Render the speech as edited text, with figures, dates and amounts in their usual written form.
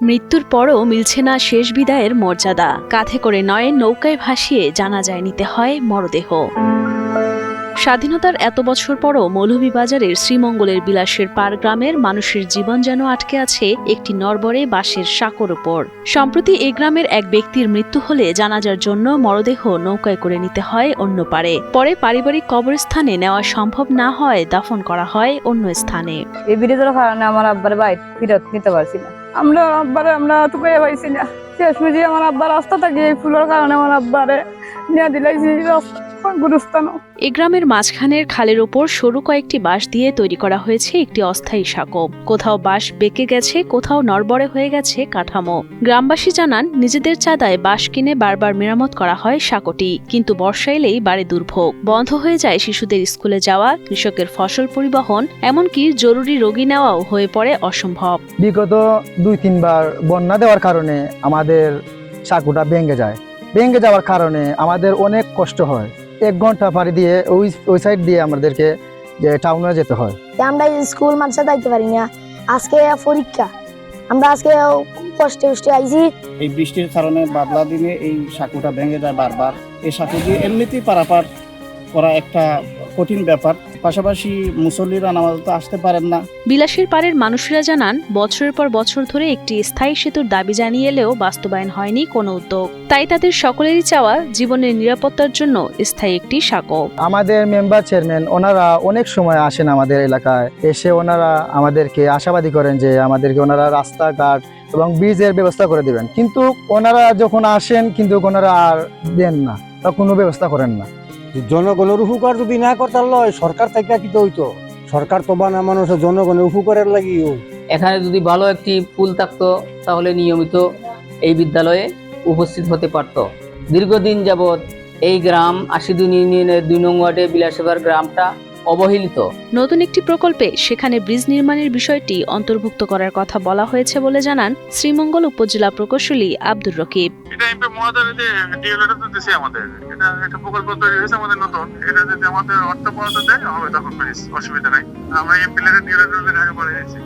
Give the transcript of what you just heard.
মৃত্যুর পরও মিলছে না শেষ বিদায়ের মর্যাদা। কাঁধে করে নয়, নৌকায় ভাসিয়ে জানাজায় নিতে হয় মরদেহ। স্বাধীনতার এত বছর পরও মৌলভীবাজারের শ্রীমঙ্গলের বিলাসের পাড় গ্রামের মানুষের জীবন যেন আটকে আছে একটি নড়বড়ে বাঁশের সাঁকোর ওপর। সম্প্রতি এই গ্রামের এক ব্যক্তির মৃত্যু হলে জানাজার জন্য মরদেহ নৌকায় করে নিতে হয় অন্য পারে। পরে পারিবারিক কবরস্থানে নেওয়া সম্ভব না হয় দাফন করা হয় অন্য স্থানে। এই ব্রিজের কারণে আমার আব্বার বাইক ফিরত নিতে পারছি না। আমরা তো পেয়ে পাইছি না। শেষ বুঝি আমার আব্বার রাস্তা থাকে এই ফুলের কারণে আমার আব্বারে নিয়ে দিলাইছি গুরুস্থান। এ গ্রামের মাঝখানের খালের ওপর সরু কয়েকটি বাঁশ দিয়ে তৈরি করা হয়েছে একটি অস্থায়ী সাঁকো। কোথাও বাঁশ বেঁকে গেছে, কোথাও নড়বড়ে হয়ে গেছে কাঠামো। গ্রামবাসী জানান, নিজেদের চাঁদায় বাঁশ কিনে বারবার মেরামত করা হয় সাঁকোটি, কিন্তু বর্ষা এলেই বাড়ে দুর্ভোগ। বন্ধ হয়ে যায় শিশুদের স্কুলে যাওয়া, কৃষকের ফসল পরিবহন, এমনকি জরুরি রোগী নেওয়াও হয়ে পড়ে অসম্ভব। বিগত 2-3 বার বন্যা দেওয়ার কারণে আমাদের সাঁকোটা ভেঙে যাওয়ার কারণে আমাদের অনেক কষ্ট হয়। 1 ঘন্টা পাড়ি দিয়ে ওই সাইড দিয়ে আমাদেরকে যে টাউনে যেতে হয়। আমরা স্কুল মাদ্রাসা যাইতে পারি না। আজকে পরীক্ষা, আমরা আজকে কষ্টে আইছি। এই বৃষ্টির কারণে বাদলা দিনে এই সাঁকোটা ভেঙে যায় বারবার। এই সাঁকো দিয়ে এমনিতেই পারাপার করা একটা কঠিন ব্যাপার। পাশাপাশি মুসল্লিরা নামাজে আসতে পারেন না। বিলাসের পাড়ের মানুষেরা জানান, বছরের পর বছর ধরে একটি স্থায়ী সেতুর দাবি জানিয়ে এলেও বাস্তবায়ন হয়নি কোনো উদ্যোগ। তাই তাদের সকলেরই চাওয়া জীবনের নিরাপত্তার জন্য স্থায়ী একটি সাঁকো। আমাদের মেম্বার চেয়ারম্যান ওনারা অনেক সময় আসেন আমাদের এলাকায়, এসে ওনারা আমাদেরকে আশাবাদী করেন যে আমাদেরকে ওনারা রাস্তাঘাট এবং ব্রিজের ব্যবস্থা করে দিবেন, কিন্তু ওনারা যখন আসেন কিন্তু ওনারা আর দেন না বা কোনো ব্যবস্থা করেন না। জনগণের উপকার যদি না করতে লয়, সরকার থেকে কি হইতো? সরকার তো বানা মানুষের জনগণের উপকারের লাগি। এখানে যদি ভালো একটি পুল থাকতো তাহলে নিয়মিত এই বিদ্যালয়ে উপস্থিত হতে পারত। দীর্ঘদিন যাবৎ এই গ্রাম ৮০ ইউনিয়নের ২ নং ওয়ার্ডে বিলাসেবার গ্রামটা অবহেলিত। নতুন একটি প্রকল্পে সেখানে ব্রিজ নির্মাণের বিষয়টি অন্তর্ভুক্ত করার কথা বলা হয়েছে বলে জানান শ্রীমঙ্গল উপজেলা প্রকৌশলী আব্দুর রকিব। এটা এমপি মহোদয় যে ডিএলএটা তো দিছে আমাদের, এটা একটা প্রকল্প তৈরি হয়েছে আমাদের নতুন। এটা যদি আমাদের অর্থ বরাদ্দ দেয় হবে তখন ব্রিজ অসুবিধা নাই। আমরা এমপি লেটার ডিএলএটা ঢাকা পড়ে গেছি।